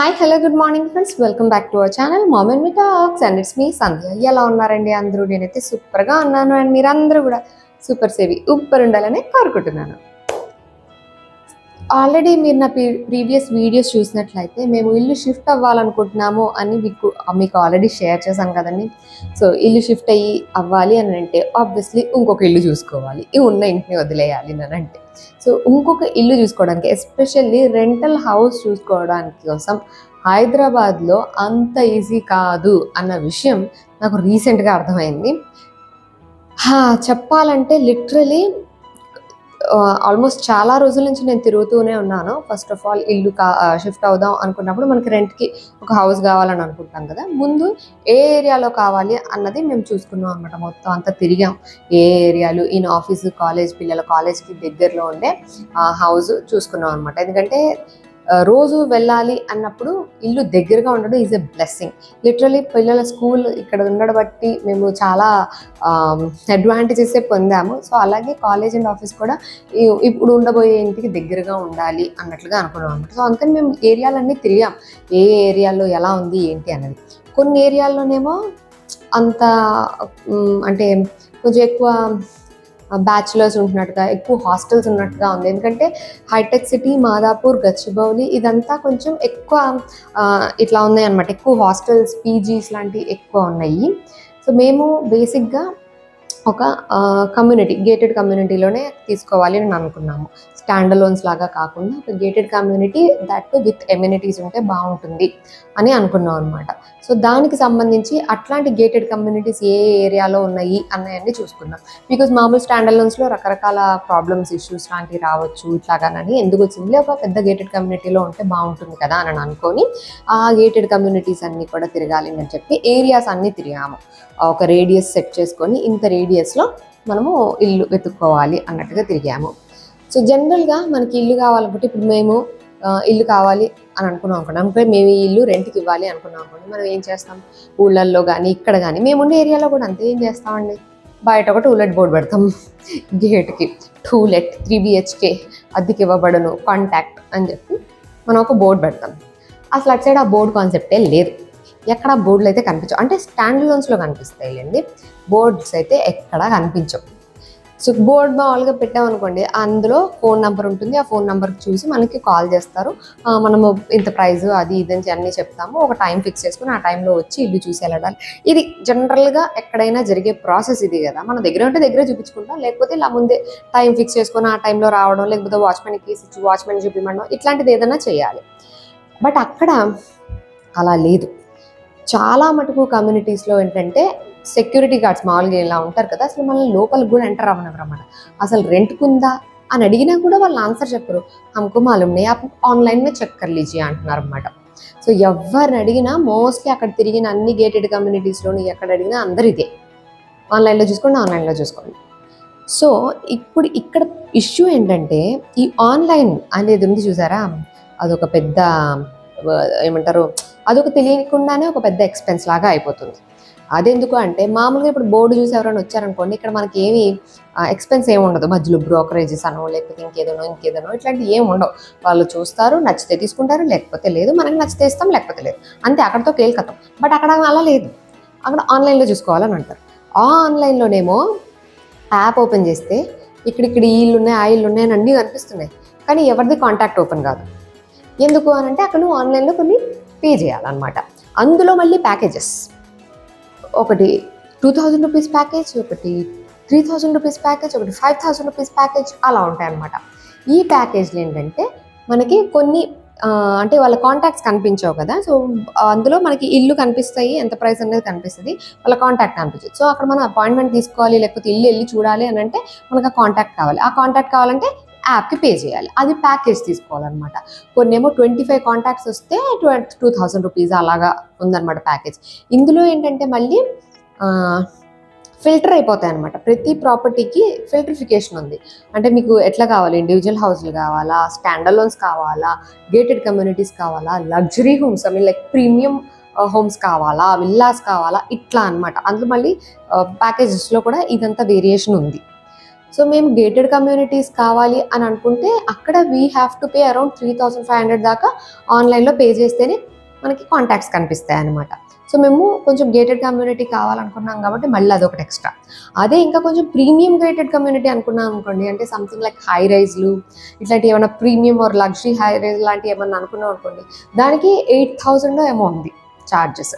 Hi hello good morning friends, welcome back to our channel mom and me talks and it's me Sandhya. ఎలా ఉన్నారండి అందరూ? నేనైతే సూపర్గా ఉన్నాను అండ్ మీరందరూ కూడా సూపర్ సేవి ఉప్పర్ ఉండాలని కోరుకుంటున్నాను. ఆల్రెడీ మీరు నా ప్రీవియస్ వీడియోస్ చూసినట్లయితే మేము ఇల్లు షిఫ్ట్ అవ్వాలనుకుంటున్నాము అని మీకు ఆల్రెడీ షేర్ చేశాను కదండి. సో ఇల్లు షిఫ్ట్ అవ్వాలి అని అంటే ఆబ్వియస్లీ ఇంకొక ఇల్లు చూసుకోవాలి, ఈ ఉన్న ఇంటిని వదిలేయాలి అని అంటే. సో ఇంకొక ఇల్లు చూసుకోవడానికి, ఎస్పెషల్లీ రెంటల్ హౌస్ చూసుకోవడానికి కోసం హైదరాబాద్లో అంత ఈజీ కాదు అన్న విషయం నాకు రీసెంట్గా అర్థమైంది. చెప్పాలంటే లిటరలీ ఆల్మోస్ట్ చాలా రోజుల నుంచి నేను తిరుగుతూనే ఉన్నాను. ఫస్ట్ ఆఫ్ ఆల్ ఇల్లు షిఫ్ట్ అవుదాం అనుకున్నప్పుడు మనకి రెంట్కి ఒక హౌస్ కావాలని అనుకుంటాం కదా. ముందు ఏ ఏరియాలో కావాలి అన్నది మేము చూసుకున్నాం అనమాట. మొత్తం అంతా తిరిగాం, ఏ ఏరియాలు ఇన్ ఆఫీసు, కాలేజ్, పిల్లల కాలేజ్కి దగ్గరలో ఉండే హౌస్ చూసుకున్నాం అనమాట. ఎందుకంటే రోజు వెళ్ళాలి అన్నప్పుడు ఇల్లు దగ్గరగా ఉండడం ఈజ్ ఎ బ్లెస్సింగ్. లిటరలీ పిల్లల స్కూల్ ఇక్కడ ఉండడం బట్టి మేము చాలా అడ్వాంటేజెసే పొందాము. సో అలాగే కాలేజ్ అండ్ ఆఫీస్ కూడా ఇప్పుడు ఉండబోయే ఇంటికి దగ్గరగా ఉండాలి అన్నట్లుగా అనుకున్నాం అనమాట. సో అందుకని మేము ఏరియాలన్నీ తిరిగాం, ఏ ఏరియాలో ఎలా ఉంది ఏంటి అన్నది. కొన్ని ఏరియాల్లోనేమో అంత అంటే కొంచెం ఎక్కువ బ్యాచులర్స్ ఉంటున్నట్టుగా, ఎక్కువ హాస్టల్స్ ఉన్నట్టుగా ఉంది. ఎందుకంటే హైటెక్ సిటీ, మాదాపూర్, గచ్చిబౌలి ఇదంతా కొంచెం ఎక్కువ ఇట్లా ఉన్నాయి అనమాట. ఎక్కువ హాస్టల్స్, పీజీస్ లాంటివి ఎక్కువ ఉన్నాయి. సో మేము బేసిక్గా ఒక కమ్యూనిటీ, గేటెడ్ కమ్యూనిటీలోనే తీసుకోవాలి అని అనుకున్నాము. స్టాండ్ అలోన్స్ లాగా కాకుండా ఒక gated community, that with amenities ఉంటే బాగుంటుంది అని అనుకున్నాం అనమాట. సో దానికి సంబంధించి అట్లాంటి గేటెడ్ కమ్యూనిటీస్ ఏ ఏరియాలో ఉన్నాయి అన్నవన్నీ చూసుకున్నాం. బికాజ్ మామూలు స్టాండ్ అలోన్స్లో రకరకాల ప్రాబ్లమ్స్, ఇష్యూస్ లాంటివి రావచ్చు. ఇట్లాగానని ఎందుకు వచ్చింది, ఒక పెద్ద గేటెడ్ కమ్యూనిటీలో ఉంటే బాగుంటుంది కదా అని అనుకొని ఆ గేటెడ్ కమ్యూనిటీస్ అన్నీ కూడా తిరగాలి అని చెప్పి ఏరియాస్ అన్నీ తిరిగాము. ఒక రేడియస్ సెట్ చేసుకొని ఇంత రేడియస్లో మనము ఇల్లు వెతుక్కోవాలి అన్నట్టుగా తిరిగాము. సో జనరల్గా మనకి ఇల్లు కావాలనుకుంటే, ఇప్పుడు మేము ఇల్లు కావాలి అని అనుకున్నాం అనుకోండి, మేము ఈ ఇల్లు రెంట్కి ఇవ్వాలి అనుకున్నాం అనుకోండి, మనం ఏం చేస్తాం, ఊళ్ళల్లో కానీ ఇక్కడ కానీ మేము ఉండే ఏరియాలో కూడా అంతే ఏం చేస్తామండి, బయట ఒక టూలెట్ బోర్డు పెడతాం గేట్కి, టూలెట్ 3 BHK అద్దెకి ఇవ్వబడను, కాంటాక్ట్ అని చెప్పి మనం ఒక బోర్డు పెడతాం. అసలు అటు సైడ్ ఆ బోర్డు కాన్సెప్టే లేదు. ఎక్కడ బోర్డులు అయితే కనిపించవు, అంటే స్టాండ్ లోన్స్లో కనిపిస్తాయిలేండి, బోర్డ్స్ అయితే ఎక్కడా కనిపించవు. సో బోర్డ్ మామూలుగా పెట్టామనుకోండి, అందులో ఫోన్ నెంబర్ ఉంటుంది, ఆ ఫోన్ నెంబర్కి చూసి మనకి కాల్ చేస్తారు. మనము ఇంత ప్రైజు అది ఇదని అన్నీ చెప్తాము, ఒక టైం ఫిక్స్ చేసుకుని ఆ టైంలో వచ్చి ఇల్లు చూసి వెళ్ళాలి. ఇది జనరల్గా ఎక్కడైనా జరిగే ప్రాసెస్ ఇది కదా. మన దగ్గర ఉంటే దగ్గర చూపించుకుంటాం, లేకపోతే ఇలా ముందే టైం ఫిక్స్ చేసుకుని ఆ టైంలో రావడం, లేకపోతే వాచ్మెన్కి కేసు ఇచ్చి వాచ్మెన్ చూపించడం, ఇట్లాంటిది ఏదైనా చేయాలి. బట్ అక్కడ అలా లేదు. చాలా మటుకు కమ్యూనిటీస్లో ఏంటంటే సెక్యూరిటీ గార్డ్స్ మామూలుగా ఇలా ఉంటారు కదా, అసలు మనల్ని లోపలికి కూడా ఎంటర్ అవ్వనమాట. అసలు రెంట్కుందా అని అడిగినా కూడా వాళ్ళు ఆన్సర్ చెప్పరు. హమ్కు మాలూమ్ నహీ, ఆప్ ఆన్లైన్ మే చెక్ కర్ లీజియే అంటున్నారు అనమాట. సో ఎవరిని అడిగినా మోస్ట్లీ అక్కడ తిరిగిన అన్ని గేటెడ్ కమ్యూనిటీస్లోని ఎక్కడ అడిగినా అందరు ఇదే, ఆన్లైన్లో చూసుకోండి, ఆన్లైన్లో చూసుకోండి. సో ఇప్పుడు ఇక్కడ ఇష్యూ ఏంటంటే, ఈ ఆన్లైన్ అనేది ఉంది చూసారా, అదొక పెద్ద ఏమంటారు, అదొక తెలియకుండానే ఒక పెద్ద ఎక్స్పెన్స్ లాగా అయిపోతుంది. అదెందుకు అంటే, మామూలుగా ఇప్పుడు బోర్డు చూసి ఎవరైనా వచ్చారనుకోండి, ఇక్కడ మనకి ఏమి ఎక్స్పెన్స్ ఏమి ఉండదు, మధ్యలో బ్రోకరేజెస్ అనో లేకపోతే ఇంకేదనో ఇట్లాంటివి ఏమి ఉండవు. వాళ్ళు చూస్తారు, నచ్చితే తీసుకుంటారు, లేకపోతే లేదు, మనకి నచ్చితే ఇస్తాం, లేకపోతే లేదు, అంతే, అక్కడితో కేల్కతాం. బట్ అక్కడ అలా లేదు, అక్కడ ఆన్లైన్లో చూసుకోవాలని అంటారు. ఆ ఆన్లైన్లోనేమో యాప్ ఓపెన్ చేస్తే ఇక్కడ ఈ ఇల్లు ఉన్నాయి, ఆ ఇల్లు ఉన్నాయి అని అన్నీ కనిపిస్తున్నాయి, కానీ ఎవరిది కాంటాక్ట్ ఓపెన్ కాదు. ఎందుకు అని అంటే, అక్కడ నువ్వు ఆన్లైన్లో కొన్ని పే చేయాలన్నమాట. అందులో మళ్ళీ ప్యాకేజెస్, ఒకటి 2000 రూపీస్ ప్యాకేజ్, ఒకటి 3000 రూపీస్ ప్యాకేజ్, ఒకటి 5000 రూపీస్ ప్యాకేజ్, అలా ఉంటాయన్నమాట. ఈ ప్యాకేజ్లు ఏంటంటే మనకి కొన్ని అంటే వాళ్ళ కాంటాక్ట్స్ కనిపించవు కదా. సో అందులో మనకి ఇల్లు కనిపిస్తాయి, ఎంత ప్రైస్ అనేది కనిపిస్తుంది, వాళ్ళ కాంటాక్ట్ కనిపించదు. సో అక్కడ మనం అపాయింట్మెంట్ తీసుకోవాలి, లేకపోతే ఇల్లు వెళ్ళి చూడాలి అని అంటే మనకు ఆ కాంటాక్ట్ కావాలి. ఆ కాంటాక్ట్ కావాలంటే యాప్కి పే చేయాలి, అది ప్యాకేజ్ తీసుకోవాలన్నమాట. కొన్ని ఏమో 25 కాంటాక్ట్స్ వస్తే 2000 రూపీస్ అలాగా ఉందన్నమాట ప్యాకేజ్. ఇందులో ఏంటంటే మళ్ళీ ఫిల్టర్ అయిపోతాయి అనమాట. ప్రతి ప్రాపర్టీకి ఫిల్టరిఫికేషన్ ఉంది. అంటే మీకు ఎట్లా కావాలి, ఇండివిజువల్ హౌస్లు కావాలా, స్టాండ్ అలోన్స్ కావాలా, గేటెడ్ కమ్యూనిటీస్ కావాలా, luxury homes, like premium homes కావాలా, విల్లాస్ కావాలా, ఇట్లా అనమాట. అందులో మళ్ళీ ప్యాకేజెస్లో కూడా ఇదంతా వేరియేషన్ ఉంది. సో మేము గేటెడ్ కమ్యూనిటీస్ కావాలి అని అనుకుంటే అక్కడ we have to pay around 3500 దాకా ఆన్లైన్లో పే చేస్తేనే మనకి కాంటాక్ట్స్ కనిపిస్తాయి అనమాట. సో మేము కొంచెం గేటెడ్ కమ్యూనిటీ కావాలనుకున్నాం కాబట్టి మళ్ళీ అదొకటి ఎక్స్ట్రా. అదే ఇంకా కొంచెం ప్రీమియం గేటెడ్ కమ్యూనిటీ అనుకున్నాం అనుకోండి, అంటే సంథింగ్ లైక్ హై రైజ్లు ఇట్లాంటి ఏమైనా premium or luxury high rise లాంటివి ఏమన్నా అనుకున్నాం అనుకోండి, దానికి 8,000 ఏమో ఉంది ఛార్జెస్.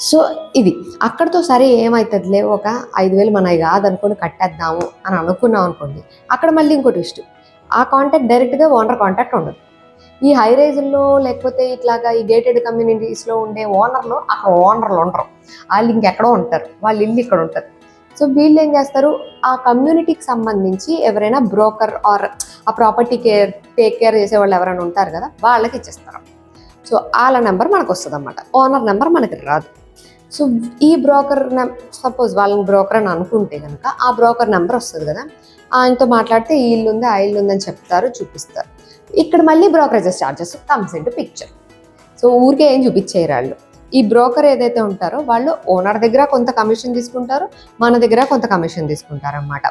సో ఇది అక్కడితో సరే ఏమవుతుందిలే, ఒక 5,000 మనవి కాదనుకొని కట్టేద్దాము అని అనుకున్నాం అనుకోండి, అక్కడ మళ్ళీ ఇంకో ట్విస్ట్. ఆ కాంటాక్ట్ డైరెక్ట్గా ఓనర్ కాంటాక్ట్ ఉండదు. ఈ హై రైజుల్లో లేకపోతే ఇట్లాగా ఈ గేటెడ్ కమ్యూనిటీస్లో ఉండే ఓనర్లు అక్కడ ఓనర్లు ఉండరు, వాళ్ళు ఇంకెక్కడో ఉంటారు, వాళ్ళ ఇల్లు ఇక్కడ ఉంటుంది. సో వీళ్ళు ఏం చేస్తారు, ఆ కమ్యూనిటీకి సంబంధించి ఎవరైనా బ్రోకర్ ఆర్ ఆ ప్రాపర్టీ టేక్ కేర్ చేసే వాళ్ళు ఎవరైనా ఉంటారు కదా, వాళ్ళకి ఇచ్చేస్తారు. సో వాళ్ళ నెంబర్ మనకు వస్తుంది అన్నమాట, ఓనర్ నెంబర్ మనకి రాదు. సో ఈ బ్రోకర్ సపోజ్ వాళ్ళని బ్రోకర్ అని అనుకుంటే కనుక ఆ బ్రోకర్ నెంబర్ వస్తుంది కదా, ఆయనతో మాట్లాడితే ఈ ఇల్లు ఉంది ఆ ఇల్లు ఉందని చెప్తారు, చూపిస్తారు. ఇక్కడ మళ్ళీ brokerages charges comes into picture. So ఊరికే ఏం చూపించేయరు వాళ్ళు. ఈ బ్రోకర్ ఏదైతే ఉంటారో వాళ్ళు ఓనర్ దగ్గర కొంత కమిషన్ తీసుకుంటారు, మన దగ్గర కొంత కమిషన్ తీసుకుంటారు అన్నమాట.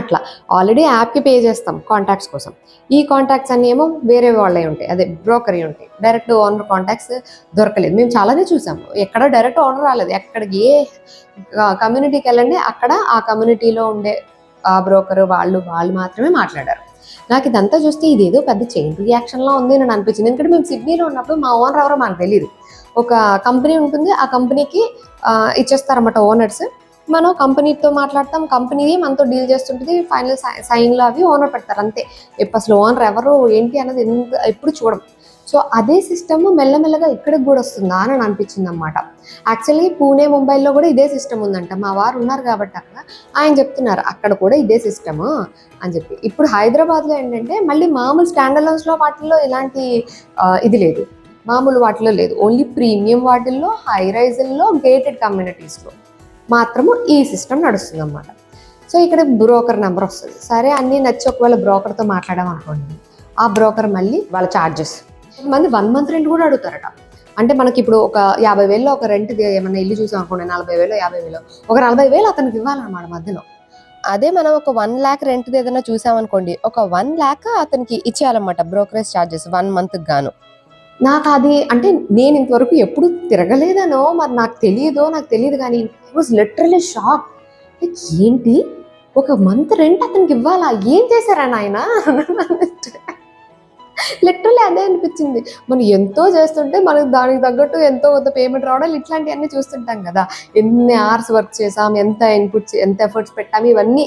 అట్లా ఆల్రెడీ యాప్కి పే చేస్తాం కాంటాక్ట్స్ కోసం. ఈ కాంటాక్ట్స్ అన్నీ ఏమో వేరే వాళ్ళే ఉంటాయి, అదే బ్రోకరీ ఉంటాయి. డైరెక్ట్ ఓనర్ కాంటాక్ట్స్ దొరకలేదు, మేము చాలానే చూసాము. ఎక్కడ డైరెక్ట్ ఓనర్ రాలేదు. ఎక్కడికి ఏ కమ్యూనిటీకి వెళ్ళండి అక్కడ ఆ కమ్యూనిటీలో ఉండే ఆ బ్రోకర్ వాళ్ళు మాత్రమే మాట్లాడారు. నాకు ఇదంతా చూస్తే ఇదేదో పెద్ద చైన్ రియాక్షన్లా ఉంది అని అనిపించింది. ఎందుకంటే మేము సిడ్నీలో ఉన్నప్పుడు మా ఓనర్ ఎవరో మనకు తెలియదు. ఒక కంపెనీ ఉంటుంది, ఆ కంపెనీకి ఇచ్చేస్తారన్నమాట ఓనర్స్. మనం కంపెనీతో మాట్లాడతాం, కంపెనీ మనతో డీల్ చేస్తుంటుంది, ఫైనల్ సైన్లో అవి ఓనర్ పెడతారు అంతే. అసలు ఓనర్ ఎవరు ఏంటి అన్నది ఎప్పుడు చూడం. సో అదే సిస్టమ్ మెల్లమెల్లగా ఇక్కడికి కూడా వస్తుందా అని అనిపించింది అన్నమాట. యాక్చువల్లీ పూణే ముంబైలో కూడా ఇదే సిస్టమ్ ఉందంట. మా వారు ఉన్నారు కాబట్టి అక్కడ ఆయన చెప్తున్నారు అక్కడ కూడా ఇదే సిస్టమ్ అని చెప్పి. ఇప్పుడు హైదరాబాద్లో ఏంటంటే మళ్ళీ మామూలు స్టాండర్లోన్స్లో వాటిల్లో ఇలాంటి ఇది లేదు, మామూలు వాటిలో లేదు. ఓన్లీ ప్రీమియం వాటిల్లో, హై రైజుల్లో, గేటెడ్ కమ్యూనిటీస్లో మాత్రము ఈ సిస్టమ్ నడుస్తుంది అన్నమాట. సో ఇక్కడ బ్రోకర్ నెంబర్ వస్తుంది. సరే అన్నీ నచ్చి ఒకవేళ బ్రోకర్తో మాట్లాడామనుకోండి, ఆ బ్రోకర్ మళ్ళీ వాళ్ళ ఛార్జెస్. కొంతమంది 1 month రెంట్ కూడా అడుగుతారట. అంటే మనకి ఇప్పుడు ఒక 50,000 ఒక రెంట్ ఏమన్నా ఇల్లు చూసాం అనుకోండి, 40,000 50,000 ఒక 40,000 అతనికి ఇవ్వాలన్నమాట మధ్యలో. అదే మనం ఒక 1 lakh రెంట్ ఏదైనా చూసామనుకోండి, ఒక 1 lakh అతనికి ఇచ్చేయాలన్నమాట బ్రోకరేజ్ ఛార్జెస్ 1 month గాను. నాకు అది అంటే నేను ఇంతవరకు ఎప్పుడు తిరగలేదనో మరి నాకు తెలియదు కానీ ఐ వాజ్ లిటరలీ షాక్. ఏంటి ఒక మంత్ రెంట్ అతనికి ఇవ్వాలా, ఏం చేశారని ఆయన లిటరలీ అదే అనిపించింది. మనం ఎంతో చేస్తుంటే మనకు దానికి తగ్గట్టు ఎంతో కొంత పేమెంట్ రావడం ఇట్లాంటివన్నీ చూస్తుంటాం కదా. ఎన్ని అవర్స్ వర్క్ చేసాం, ఎంత ఎఫర్ట్స్ పెట్టాము, ఇవన్నీ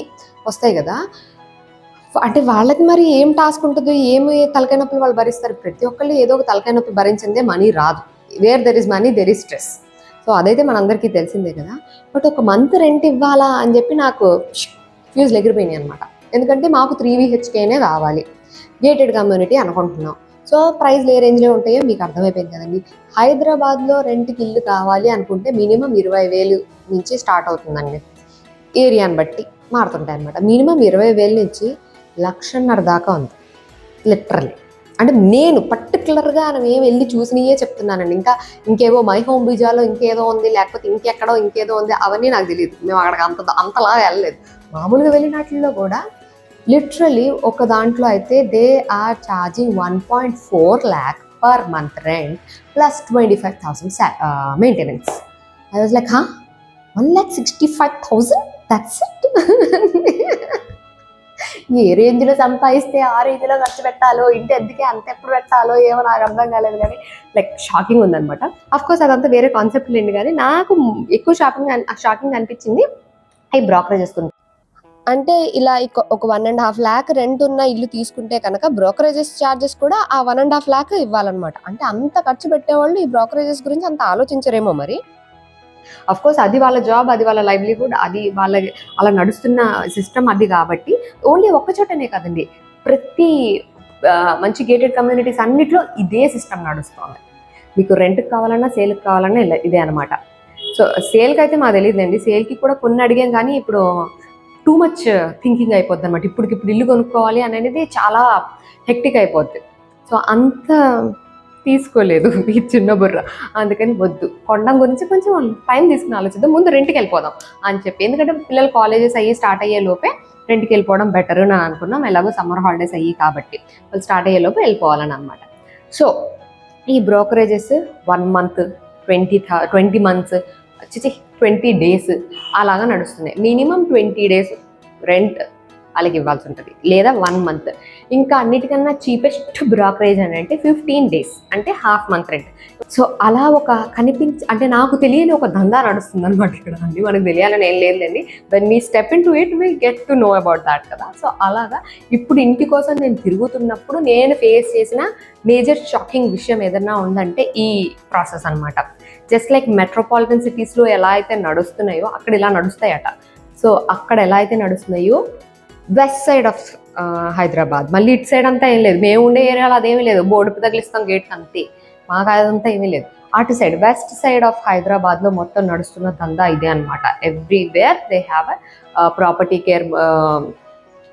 వస్తాయి కదా. అంటే వాళ్ళకి మరి ఏం టాస్క్ ఉంటుందో, ఏమి తలకాయ నొప్పులు వాళ్ళు భరిస్తారు. ప్రతి ఒక్కళ్ళు ఏదో ఒక తలకాయ నొప్పి భరించిందే మనీ రాదు. Where there is money there is stress. So అదైతే మనందరికీ తెలిసిందే కదా. బట్ ఒక మంత్ రెంట్ ఇవ్వాలా అని చెప్పి నాకు ఫ్యూజ్లు ఎగిరిపోయినాయి అనమాట. ఎందుకంటే మాకు 3 BHKనే కావాలి, గేటెడ్ కమ్యూనిటీ అనుకుంటున్నాం. సో ప్రైస్లు ఏ రేంజ్లో ఉంటాయో మీకు అర్థమైపోయింది కదండి. హైదరాబాద్లో రెంట్కి ఇల్లు కావాలి అనుకుంటే మినిమం 20,000 నుంచి స్టార్ట్ అవుతుందండి. ఏరియాని బట్టి మారుతుంటాయి అనమాట. మినిమం 20,000 నుంచి 1,50,000 దాకా ఉంది లిటరల్లీ. అంటే నేను పర్టికులర్గా మేము వెళ్ళి చూసినయే చెప్తున్నానండి. ఇంకేవో మై హోమ్ బీజాలో ఇంకేదో ఉంది, లేకపోతే ఇంకెక్కడో ఇంకేదో ఉంది, అవన్నీ నాకు తెలియదు. మేము అక్కడికి అంతలా వెళ్ళలేదు. మామూలుగా వెళ్ళినట్లో కూడా లిటరల్లీ ఒక దాంట్లో అయితే they are charging 1.4 lakh per month rent plus 25,000 maintenance. I was like 1,65,000 that's it. ఏ రేంజ్లో సంపాదిస్తే ఆ రేంజ్లో ఖర్చు పెట్టాలో, ఇంటి అద్దెకి అంత ఎప్పుడు పెట్టాలో ఏమో నాకు అర్థం కాలేదు. కానీ లైక్ షాకింగ్ ఉందనమాట. అఫ్కోర్స్ అదంతా వేరే కాన్సెప్ట్ లేండి. కానీ నాకు ఎక్కువ షాకింగ్ అనిపించింది ఈ బ్రోకరేజ్ చేసుకుంది. అంటే ఇలా ఒక 1.5 lakh రెంట్ ఉన్న ఇల్లు తీసుకుంటే కనుక బ్రోకరేజెస్ ఛార్జెస్ కూడా ఆ 1.5 lakh ఇవ్వాలన్నమాట. అంటే అంత ఖర్చు పెట్టేవాళ్ళు ఈ బ్రోకరేజెస్ గురించి అంత ఆలోచించరేమో మరి. అఫ్ కోర్స్ అది వాళ్ళ జాబ్, అది వాళ్ళ లైవ్లీహుడ్, అది అలా నడుస్తున్న సిస్టమ్ అది. కాబట్టి ఓన్లీ ఒక్క చోటనే కదండి, ప్రతి మంచి గేటెడ్ కమ్యూనిటీస్ అన్నిట్లో ఇదే సిస్టమ్ నడుస్తుంది. మీకు రెంట్కి కావాలన్నా సేల్కి కావాలన్నా ఇదే అనమాట. సో సేల్కి అయితే మాకు తెలియదండి. సేల్కి కూడా కొన్ని అడిగాం కానీ ఇప్పుడు టూ మచ్ థింకింగ్ అయిపోద్ది అనమాట. ఇప్పుడు ఇల్లు కొనుక్కోవాలి అనేది చాలా హెక్టిక్ అయిపోద్ది. సో అంత తీసుకోలేదు ఈ చిన్న బుర్ర. అందుకని వద్దు, కొనడం గురించి కొంచెం టైం తీసుకుని ఆలోచిద్దాం, ముందు రెంట్కి వెళ్ళిపోదాం అని చెప్పి. ఎందుకంటే పిల్లలు కాలేజెస్ స్టార్ట్ అయ్యే లోపే రెంట్కి వెళ్ళిపోవడం బెటర్ అని అనుకున్నాం. ఎలాగో సమ్మర్ హాలిడేస్ అయ్యి కాబట్టి వాళ్ళు స్టార్ట్ అయ్యే లోపే వెళ్ళిపోవాలని అనమాట. సో ఈ బ్రోకరేజెస్ 1 మంత్ 20 మంత్స్ 20 డేస్ అలాగా నడుస్తున్నాయి. మినిమం 20 డేస్ రెంట్ వాళ్ళకి ఇవ్వాల్సి ఉంటుంది, లేదా 1 మంత్. ఇంకా అన్నిటికన్నా చీపెస్ట్ బ్రోకరేజ్ అని అంటే 15 డేస్, అంటే హాఫ్ మంత్ రెంట్. సో అలా ఒక అంటే నాకు తెలియని ఒక దందా నడుస్తుంది అనమాట ఇక్కడ. అండి మనకు తెలియాలని ఏం లేదండి, when we step in to it we get to know about that కదా. సో అలాగా ఇప్పుడు ఇంటి కోసం నేను తిరుగుతున్నప్పుడు నేను ఫేస్ చేసిన మేజర్ షాకింగ్ విషయం ఏదన్నా ఉందంటే ఈ ప్రాసెస్ అనమాట. జస్ట్ లైక్ మెట్రోపాలిటన్ సిటీస్లో ఎలా అయితే నడుస్తున్నాయో అక్కడ ఇలా నడుస్తాయట. సో అక్కడ ఎలా అయితే నడుస్తున్నాయో వెస్ట్ సైడ్ ఆఫ్ హైదరాబాద్, మళ్ళీ ఇటు సైడ్ అంతా ఏం లేదు, మేము ఉండే ఏరియాలో అదేమీ లేదు, బోర్డు తగిలిస్తాం గేట్కి అంతే, మాకు అదంతా ఏమీ లేదు. అటు సైడ్ వెస్ట్ సైడ్ ఆఫ్ హైదరాబాద్లో మొత్తం నడుస్తున్న దందా ఇదే అనమాట. Everywhere they have property care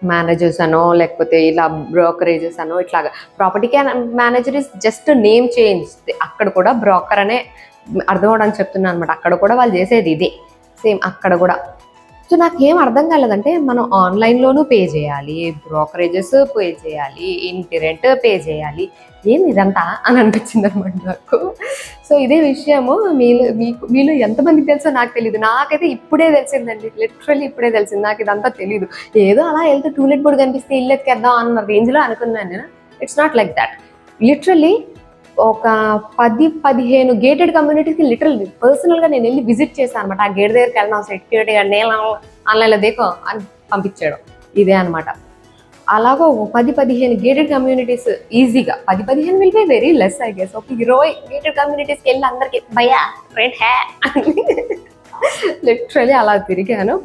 managers అనో, లేకపోతే ఇలా బ్రోకరేజెస్ అనో, ఇట్లాగా. Property care manager is just name change, అక్కడ కూడా బ్రోకర్ అనే అర్థం అవడానికి చెప్తున్నాను అనమాట. అక్కడ కూడా వాళ్ళు చేసేది ఇదే సేమ్ అక్కడ కూడా. సో నాకేం అర్థం కాలేదంటే, మనం ఆన్లైన్లోనూ పే చేయాలి, బ్రోకరేజెస్ పే చేయాలి, ఇంటి రెంట్ పే చేయాలి, ఏంది ఇదంతా అని అనిపించింది అనమాట నాకు. సో ఇదే విషయము మీలో ఎంతమందికి తెలుసో నాకు తెలియదు, నాకైతే ఇప్పుడే తెలిసిందండి, లిటరల్లీ ఇప్పుడే తెలిసింది. నాకు ఇదంతా తెలియదు. ఏదో అలా వెళ్తే టూలెట్ బోర్డు కనిపిస్తే ఇల్లు ఎత్తుకేద్దాం అన్న రేంజ్లో అనుకున్నాను నేను. It's not like that. Literally ఒక 10-15 గేటెడ్ కమ్యూనిటీస్కి లిటరల్ పర్సనల్గా నేను వెళ్ళి విజిట్ చేశాను అనమాట. ఆ గేట్ దగ్గరికి వెళ్ళిన సెక్యూరిటీ గార్డ్ నేను ఆన్లైన్లో దేకో అని పంపించాడు. ఇదే అనమాట. అలాగో 10-15 గేటెడ్ కమ్యూనిటీస్ ఈజీగా, 10-15 will be very less I guess. ఒక 20 గేటెడ్ కమ్యూనిటీస్కి వెళ్ళి అందరికి భయ్యా రెడ్ హ్యా అని లిటరలీ అలా తిరిగాను.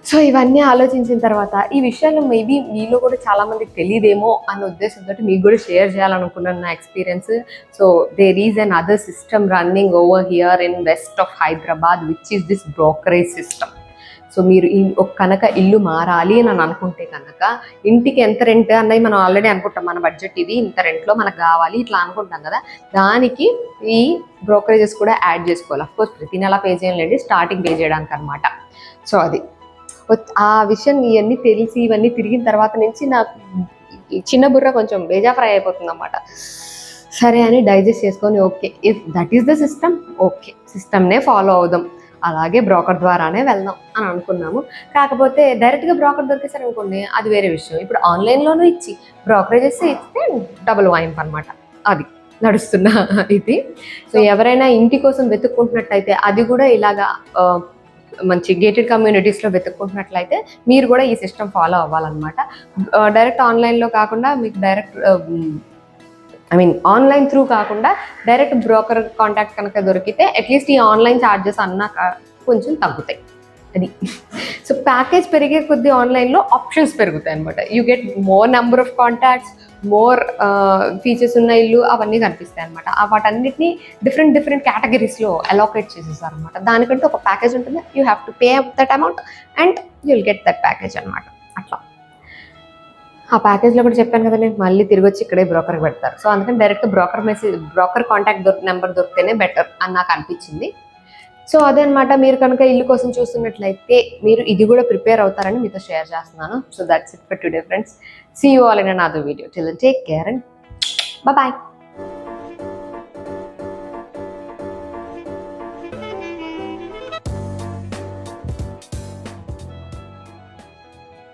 సో ఇవన్నీ ఆలోచించిన తర్వాత ఈ విషయాలు మేబీ మీలో కూడా చాలామందికి తెలియదేమో అన్న ఉద్దేశంతో మీకు కూడా షేర్ చేయాలనుకున్నాను నా experience. So there is an other system running over here in west of Hyderabad which is this brokerage system. So మీరు కనుక ఇల్లు మారాలి అని అనుకుంటే కనుక ఇంటికి ఎంత రెంట్ అన్నది మనం ఆల్రెడీ అనుకుంటాం, మన బడ్జెట్ ఇది, ఇంత రెంట్లో మనకు కావాలి ఇట్లా అనుకుంటాం కదా. దానికి ఈ బ్రోకరేజెస్ కూడా యాడ్ చేసుకోవాలి. అఫ్కోర్స్ ప్రతి నెల పే చేయాలండి, స్టార్టింగ్ పే చేయడానికి అనమాట. సో అది ఆ విషయం ఇవన్నీ తెలిసి ఇవన్నీ తిరిగిన తర్వాత నుంచి నాకు చిన్న బుర్ర కొంచెం బేజా ఫ్రై అయిపోతుంది అన్నమాట. సరే అని డైజెస్ట్ చేసుకొని okay if that is the system, okay సిస్టమ్నే ఫాలో అవుదాం, అలాగే బ్రోకర్ ద్వారానే వెళ్దాం అని అనుకున్నాము. కాకపోతే డైరెక్ట్గా బ్రోకర్ దొరికేసారు అనుకోండి, అది వేరే విషయం. ఇప్పుడు ఆన్లైన్లోనూ ఇచ్చి బ్రోకరేజెస్ ఇస్తే డబుల్ వాయింపు అనమాట, అది నడుస్తున్న ఇది. సో ఎవరైనా ఇంటి కోసం వెతుక్కుంటున్నట్టయితే, అది కూడా ఇలాగా మంచి గేటెడ్ కమ్యూనిటీస్లో వెతుక్కుంటున్నట్లయితే మీరు కూడా ఈ సిస్టమ్ ఫాలో అవ్వాలన్నమాట. డైరెక్ట్ ఆన్లైన్లో కాకుండా మీకు డైరెక్ట్ ఆన్లైన్ త్రూ కాకుండా డైరెక్ట్ బ్రోకర్ కాంటాక్ట్ కనుక దొరికితే అట్లీస్ట్ ఈ ఆన్లైన్ ఛార్జెస్ అన్నా కొంచెం తగ్గుతాయి. అది సో ప్యాకేజ్ పెరిగే కొద్దీ ఆన్లైన్లో ఆప్షన్స్ పెరుగుతాయి అనమాట. You get more number of contacts, more features ఉన్న ఇల్లు అవన్నీ కనిపిస్తాయి అనమాట. వాటన్నిటిని డిఫరెంట్ కేటగిరీస్లో అలోకేట్ చేసేసారు అనమాట. దానికంటే ఒక ప్యాకేజ్ ఉంటుంది, you have to pay that amount and you will get that package అనమాట. అట్లా ఆ ప్యాకేజ్లో కూడా చెప్పాను కదండి, మళ్ళీ తిరిగి వచ్చి ఇక్కడే బ్రోకర్కి పెడతారు. సో అందుకని డైరెక్ట్ బ్రోకర్ కాంటాక్ట్ నెంబర్ దొరికితేనే బెటర్ అని నాకు అనిపించింది. సో అదే అనమాట. మీరు కనుక ఇల్లు కోసం చూస్తున్నట్లయితే మీరు ఇది కూడా ప్రిపేర్ అవుతారని మీతో షేర్ చేస్తున్నాను. So that's it for today friends. See you all in another video. Till then take care and bye bye.